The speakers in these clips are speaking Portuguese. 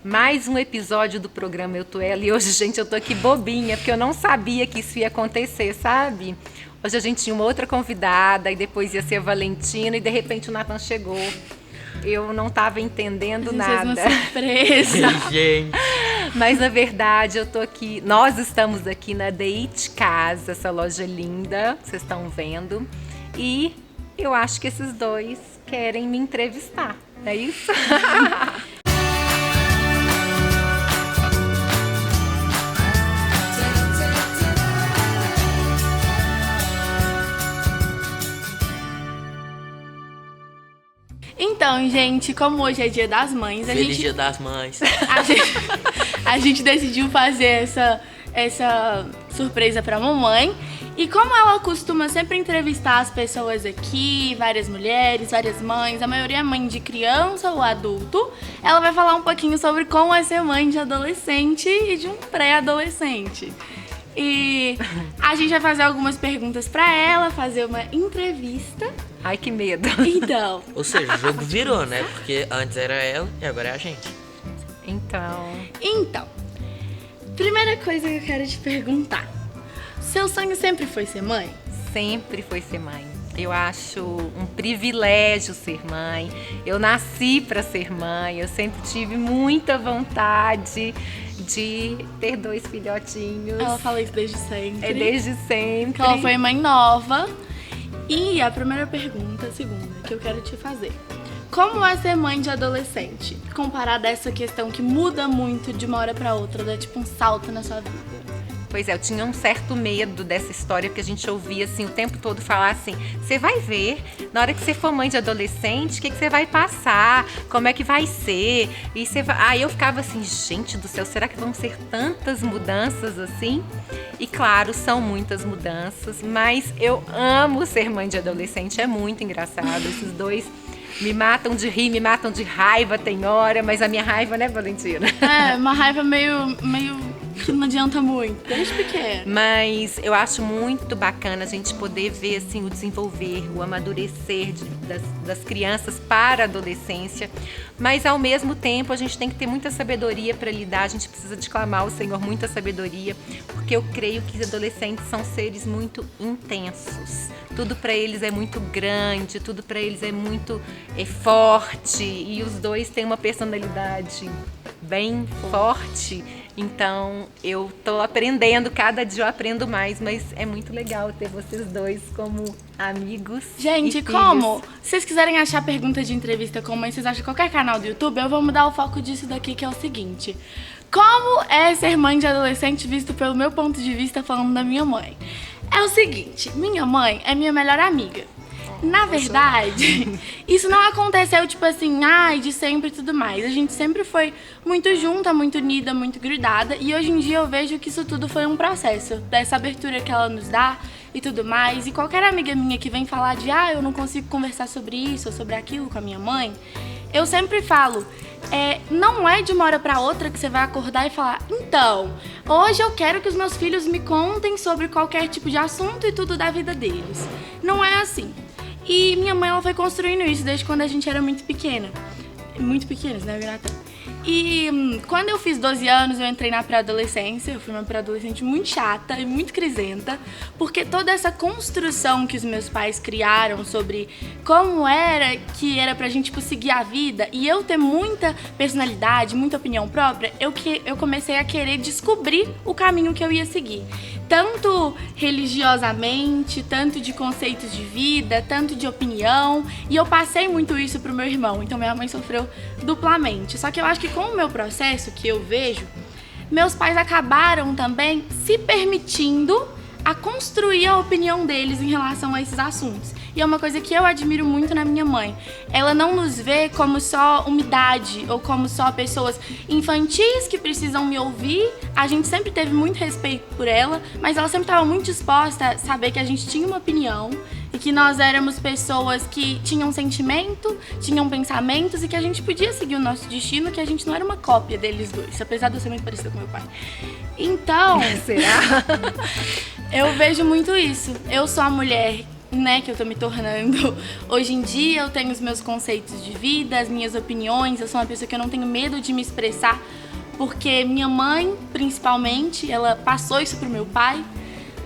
mais um episódio do programa Eu Tô Ela. E hoje, gente, eu tô aqui bobinha, porque eu não sabia que isso ia acontecer, sabe? Hoje a gente tinha uma outra convidada, e depois ia ser a Valentina, e de repente o Nathan chegou. Eu não tava entendendo nada. Fez uma surpresa. Gente. Mas, na verdade, eu tô aqui... Nós estamos aqui na Date Casa, essa loja linda, vocês estão vendo. E eu acho que esses dois querem me entrevistar, é isso? Então, gente, como hoje é Dia das Mães, Feliz Dia das Mães. a gente decidiu fazer essa surpresa pra mamãe. E como ela costuma sempre entrevistar as pessoas aqui, várias mulheres, várias mães, a maioria é mãe de criança ou adulto, ela vai falar um pouquinho sobre como é ser mãe de adolescente e de um pré-adolescente. E a gente vai fazer algumas perguntas pra ela, fazer uma entrevista. Ai, que medo. Então, Ou seja, o jogo virou, né? Porque antes era ela e agora é a gente. Então, primeira coisa que eu quero te perguntar. Seu sonho sempre foi ser mãe? sempre foi ser mãe. Eu acho um privilégio ser mãe. Eu nasci para ser mãe. Eu sempre tive muita vontade de ter 2 filhotinhos. Ela fala isso desde sempre. É desde sempre. Ela foi mãe nova. E a primeira pergunta, a segunda, que eu quero te fazer. Como é ser mãe de adolescente? Comparada a essa questão que muda muito de uma hora pra outra, dá tipo um salto na sua vida. Pois é, eu tinha um certo medo dessa história, porque a gente ouvia assim o tempo todo falar assim: você vai ver, na hora que você for mãe de adolescente, o que você vai passar, como é que vai ser. E você vai... Aí eu ficava assim, gente do céu, será que vão ser tantas mudanças assim? E claro, são muitas mudanças, mas eu amo ser mãe de adolescente, é muito engraçado. Esses dois me matam de rir, me matam de raiva, tem hora, mas a minha raiva, né, Valentina? É, uma raiva meio que não adianta muito, desde pequeno. Mas eu acho muito bacana a gente poder ver assim, o desenvolver, o amadurecer das crianças para a adolescência. Mas ao mesmo tempo a gente tem que ter muita sabedoria para lidar, a gente precisa de clamar ao Senhor muita sabedoria, porque eu creio que os adolescentes são seres muito intensos. Tudo para eles é muito grande, tudo para eles é muito forte, e os dois têm uma personalidade bem forte. Então, eu tô aprendendo, cada dia eu aprendo mais, mas é muito legal ter vocês dois como amigos. Gente, e como? Se vocês quiserem achar pergunta de entrevista com mãe, vocês acham qualquer canal do YouTube, eu vou mudar o foco disso daqui, que é o seguinte. Como é ser mãe de adolescente visto pelo meu ponto de vista, falando da minha mãe? É o seguinte, minha mãe é minha melhor amiga. Na verdade, isso não aconteceu tipo assim, de sempre e tudo mais. A gente sempre foi muito junta, muito unida, muito grudada. E hoje em dia eu vejo que isso tudo foi um processo. Dessa abertura que ela nos dá e tudo mais. E qualquer amiga minha que vem falar de eu não consigo conversar sobre isso ou sobre aquilo com a minha mãe, eu sempre falo, não é de uma hora pra outra que você vai acordar e falar: então, hoje eu quero que os meus filhos me contem sobre qualquer tipo de assunto e tudo da vida deles. Não é assim. E minha mãe, ela foi construindo isso desde quando a gente era muito pequena. Muito pequenas, né, Renata? E quando eu fiz 12 anos, eu entrei na pré-adolescência. Eu fui uma pré-adolescente muito chata e muito crisenta, porque toda essa construção que os meus pais criaram sobre como era que era pra gente seguir a vida, e eu ter muita personalidade, muita opinião própria, eu comecei a querer descobrir o caminho que eu ia seguir. Tanto religiosamente, tanto de conceitos de vida, tanto de opinião. E eu passei muito isso pro meu irmão, então minha mãe sofreu duplamente. Só que eu acho que com o meu processo, que eu vejo, meus pais acabaram também se permitindo a construir a opinião deles em relação a esses assuntos. E é uma coisa que eu admiro muito na minha mãe. Ela não nos vê como só umidade ou como só pessoas infantis que precisam me ouvir. A gente sempre teve muito respeito por ela, mas ela sempre estava muito disposta a saber que a gente tinha uma opinião e que nós éramos pessoas que tinham sentimento, tinham pensamentos e que a gente podia seguir o nosso destino, que a gente não era uma cópia deles dois, apesar de eu ser muito parecida com meu pai. Então, Será? eu vejo muito isso. Eu sou a mulher né, que eu tô me tornando hoje em dia. Eu tenho os meus conceitos de vida, as minhas opiniões. Eu sou uma pessoa que eu não tenho medo de me expressar, porque minha mãe, principalmente, ela passou isso pro meu pai.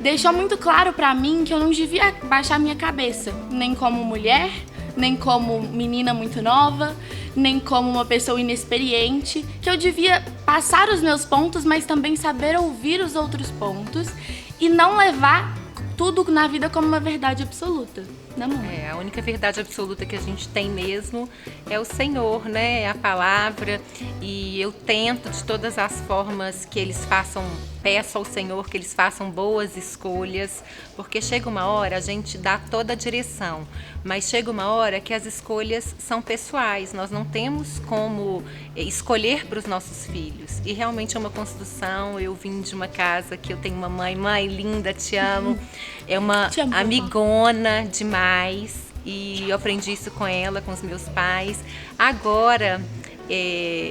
Deixou muito claro pra mim que eu não devia baixar minha cabeça, nem como mulher, nem como menina muito nova, nem como uma pessoa inexperiente, que eu devia passar os meus pontos, mas também saber ouvir os outros pontos e não levar tudo na vida como uma verdade absoluta, né, mãe? A única verdade absoluta que a gente tem mesmo é o Senhor, né? É a palavra. E eu tento de todas as formas que eles façam, peço ao Senhor que eles façam boas escolhas, porque chega uma hora, a gente dá toda a direção, mas chega uma hora que as escolhas são pessoais, nós não temos como escolher para os nossos filhos. E realmente é uma construção. Eu vim de uma casa que eu tenho uma mãe linda, te amo, é uma amigona demais, e eu aprendi isso com ela, com os meus pais. Agora,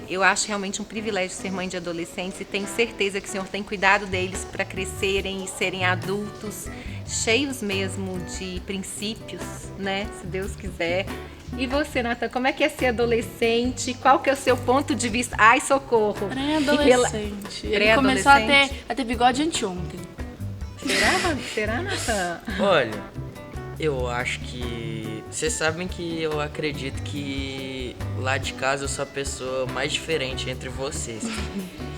eu acho realmente um privilégio ser mãe de adolescentes e tenho certeza que o Senhor tem cuidado deles para crescerem e serem adultos cheios mesmo de princípios, né? Se Deus quiser. E você, Nathan, como é que é ser adolescente? Qual que é o seu ponto de vista? Ai, socorro! Pré-adolescente. Ele começou a ter bigode anteontem. Será, Nathan? Olha, eu acho que... Vocês sabem que eu acredito que lá de casa eu sou a pessoa mais diferente entre vocês.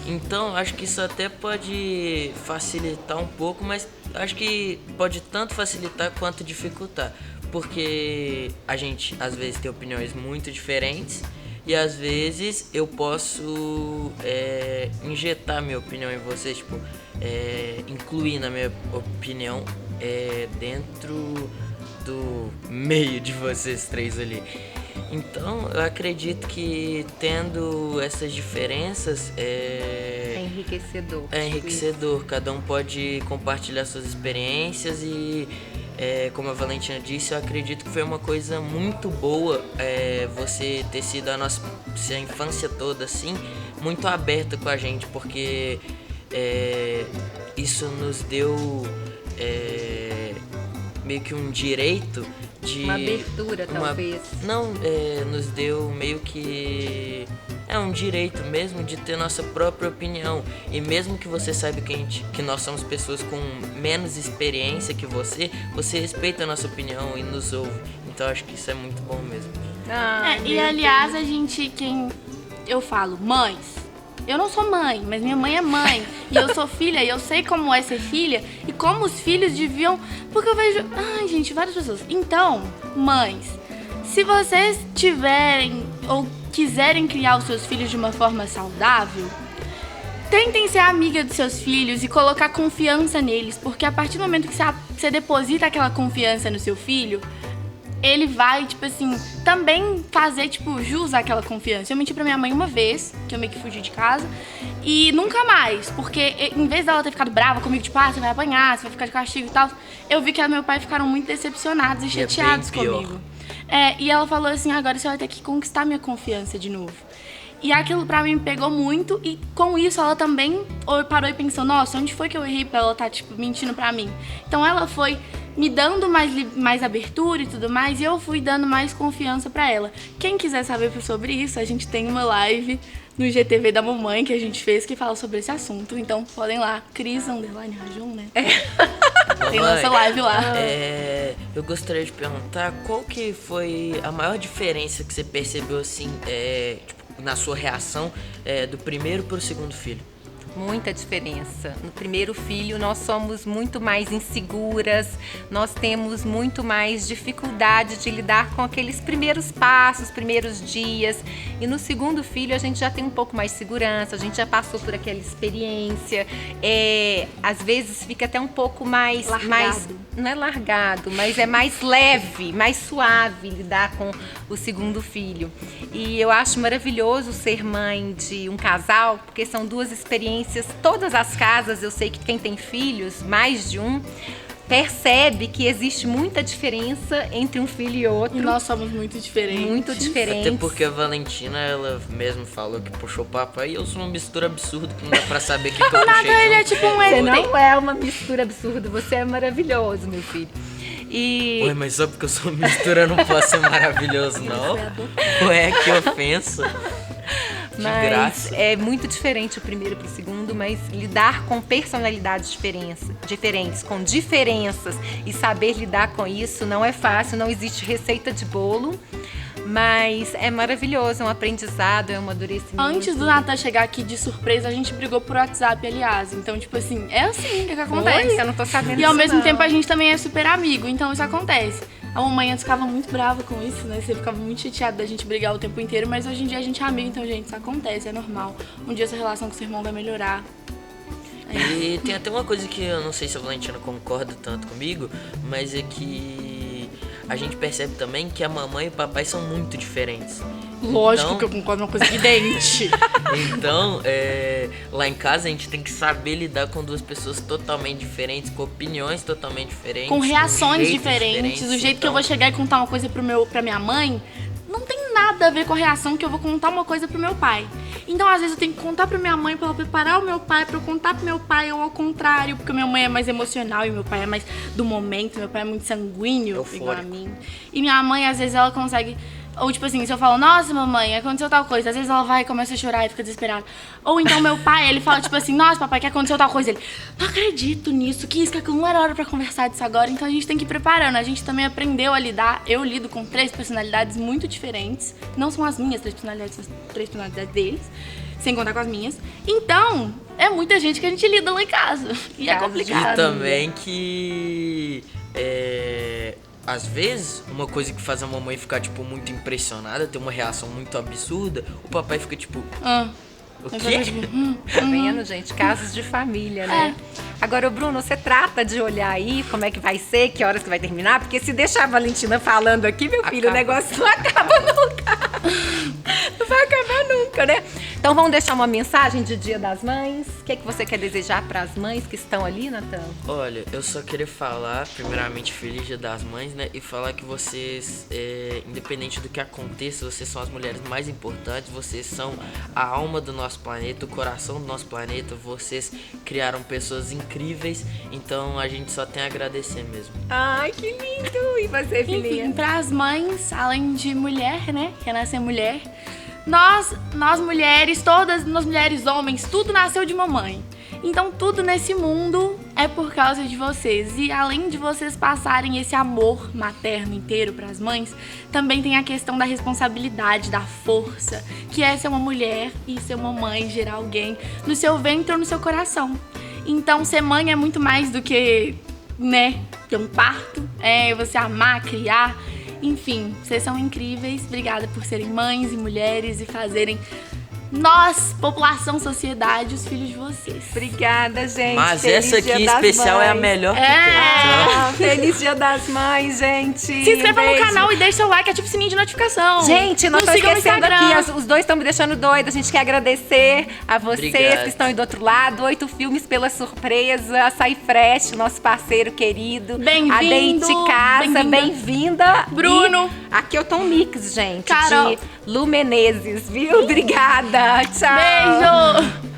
Então, acho que isso até pode facilitar um pouco, mas acho que pode tanto facilitar quanto dificultar. Porque a gente, às vezes, tem opiniões muito diferentes e, às vezes, eu posso injetar minha opinião em vocês, tipo, incluir na minha opinião dentro do meio de vocês três ali. Então, eu acredito que tendo essas diferenças é enriquecedor. É enriquecedor. Cada um pode compartilhar suas experiências e, como a Valentina disse, eu acredito que foi uma coisa muito boa você ter sido a nossa infância toda assim, muito aberta com a gente, porque isso nos deu meio que um direito de... Uma abertura, talvez. Não, nos deu meio que... um direito mesmo de ter nossa própria opinião. E mesmo que você saiba que nós somos pessoas com menos experiência que você respeita a nossa opinião e nos ouve. Então acho que isso é muito bom mesmo. E aliás, eu falo, mães, eu não sou mãe, mas minha mãe é mãe. E eu sou filha, e eu sei como é ser filha. E como os filhos deviam... Porque eu vejo... Ai, gente, várias pessoas. Então, mães, se vocês tiverem ou quiserem criar os seus filhos de uma forma saudável, tentem ser amiga dos seus filhos e colocar confiança neles. Porque a partir do momento que você deposita aquela confiança no seu filho, ele vai, tipo assim, também fazer, tipo, jus àquela confiança. Eu menti pra minha mãe uma vez, que eu meio que fugi de casa, e nunca mais, porque em vez dela ter ficado brava comigo, tipo, você vai apanhar, você vai ficar de castigo e tal, eu vi que ela e meu pai ficaram muito decepcionados e chateados comigo. E ela falou assim, agora você vai ter que conquistar minha confiança de novo. E aquilo pra mim me pegou muito, e com isso ela também parou e pensou, nossa, onde foi que eu errei pra ela estar, tipo, mentindo pra mim? Então ela foi me dando mais abertura e tudo mais, e eu fui dando mais confiança pra ela. Quem quiser saber sobre isso, a gente tem uma live no GTV da mamãe que a gente fez que fala sobre esse assunto. Então podem lá, Cris_Rajon, né? Tem nossa live lá. Eu gostaria de perguntar qual que foi a maior diferença que você percebeu assim, tipo, na sua reação do primeiro pro segundo filho? Muita diferença. No primeiro filho, nós somos muito mais inseguras, nós temos muito mais dificuldade de lidar com aqueles primeiros passos, primeiros dias. E no segundo filho, a gente já tem um pouco mais de segurança, a gente já passou por aquela experiência. Às vezes fica até um pouco mais... Não é largado, mas é mais leve, mais suave lidar com o segundo filho. E eu acho maravilhoso ser mãe de um casal, porque são duas experiências. Todas as casas, eu sei que quem tem filhos, mais de um, percebe que existe muita diferença entre um filho e outro. E nós somos muito diferentes. Muito diferentes. Até porque a Valentina, ela mesmo falou que puxou papo aí, eu sou uma mistura absurda que não dá pra saber o que eu puxei. Nada, ele é tipo um Você não é uma mistura absurda, você é maravilhoso, meu filho. Ué, mas só porque eu sou mistura não posso ser maravilhoso, não? Ué, que ofensa. De Mas graça. é muito diferente o primeiro pro segundo, mas lidar com personalidades diferentes, com diferenças e saber lidar com isso não é fácil, não existe receita de bolo, mas é maravilhoso, é um aprendizado, é um amadurecimento. Antes do Natan chegar aqui de surpresa, a gente brigou por WhatsApp, aliás. Então, tipo assim, é assim que acontece. Oi, eu não tô sabendo E ao disso, mesmo não. tempo a gente também é super amigo, então isso acontece. A mamãe antes ficava muito brava com isso, né? Você ficava muito chateada da gente brigar o tempo inteiro, mas hoje em dia a gente é amigo, então, gente, isso acontece, é normal. Um dia essa relação com seu irmão vai melhorar. E tem até uma coisa que eu não sei se a Valentina concorda tanto comigo, mas é que a gente percebe também que a mamãe e o papai são muito diferentes. Lógico Então- que eu concordo, uma coisa evidente. Então, lá em casa a gente tem que saber lidar com duas pessoas totalmente diferentes, com opiniões totalmente diferentes. Com reações jeitos diferentes. O jeito que eu Então, vou chegar e contar uma coisa pra minha mãe não tem nada a ver com a reação que eu vou contar uma coisa pro meu pai. Então, às vezes, eu tenho que contar pra minha mãe pra ela preparar o meu pai, pra eu contar pro meu pai, ou ao contrário, porque minha mãe é mais emocional e meu pai é mais do momento, meu pai é muito sanguíneo, Eufórico. igual a mim. E minha mãe, às vezes, ela consegue. Ou, tipo assim, se eu falo, nossa, mamãe, aconteceu tal coisa, às vezes ela vai e começa a chorar e fica desesperada. Ou então meu pai, ele fala, tipo assim, nossa, papai, que aconteceu tal coisa. Ele, não acredito nisso, que isso, que aquilo, não era hora pra conversar disso agora. Então a gente tem que ir preparando. A gente também aprendeu a lidar. Eu lido com 3 personalidades muito diferentes. Não são as minhas 3 personalidades, são as 3 personalidades deles. Sem contar com as minhas. Então, é muita gente que a gente lida lá em casa. E é Casa de complicado. E também que às vezes, uma coisa que faz a mamãe ficar, tipo, muito impressionada, ter uma reação muito absurda, o papai fica, tipo, Ah, o eu quê? fico, Tá vendo, gente? Casos de família, né? Agora, Bruno, você trata de olhar aí como é que vai ser, que horas que vai terminar, porque se deixar a Valentina falando aqui, meu filho, o Acaba. negócio não acaba nunca. Não vai acabar nunca, né? Então vamos deixar uma mensagem de Dia das Mães. O que é que você quer desejar para as mães que estão ali, Natan? Olha, eu só queria falar, primeiramente, Feliz Dia das Mães, né? E falar que vocês, independente do que aconteça, vocês são as mulheres mais importantes, vocês são a alma do nosso planeta, o coração do nosso planeta, vocês criaram pessoas incríveis, então a gente só tem a agradecer mesmo. Ai, que lindo! E você, Enfim, filhinha? para as mães, além de mulher, né? Que é nascer mulher, nós mulheres, todas nós mulheres, homens, tudo nasceu de mamãe. Então tudo nesse mundo é por causa de vocês. E além de vocês passarem esse amor materno inteiro para as mães, também tem a questão da responsabilidade, da força, que é ser uma mulher e ser uma mãe, gerar alguém no seu ventre ou no seu coração. Então ser mãe é muito mais do que, né, ter um parto, é você amar, criar. Enfim, vocês são incríveis. Obrigada por serem mães e mulheres e fazerem nós, população, sociedade, os filhos de vocês. Obrigada, gente. Mas Feliz essa Dia aqui, em das especial, é a Mães. melhor que tem. Ah, feliz Dia das Mães, gente. Se inscreva no Beijo. canal e deixe seu like, ative o sininho de notificação. Gente, nós Nos estamos sigam no esquecendo Instagram. aqui, os dois estão me deixando doida. A gente quer agradecer a vocês Obrigado. que estão aí do outro lado. 8 filmes pela surpresa. Açaí Fresh, nosso parceiro querido. Bem-vindo, A Deite Casa, bem-vinda. bem-vinda. Bruno. E aqui eu tô um mix, gente, Carol. de Lu Menezes, viu? Obrigada. Tchau. Beijo!